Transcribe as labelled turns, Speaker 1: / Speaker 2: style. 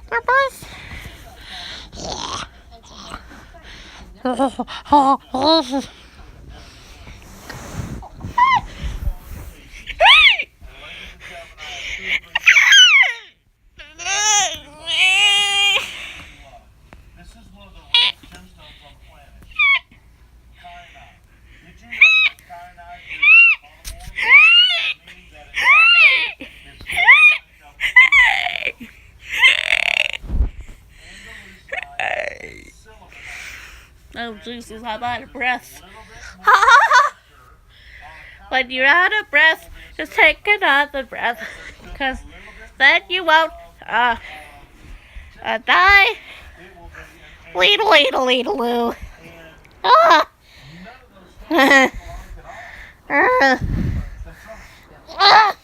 Speaker 1: We're both. Oh, Jesus, I'm out of breath. When you're out of breath, just take another breath. Because then you won't die. Weedle, weedle, weedle, loo. Ah. Ah. Ah.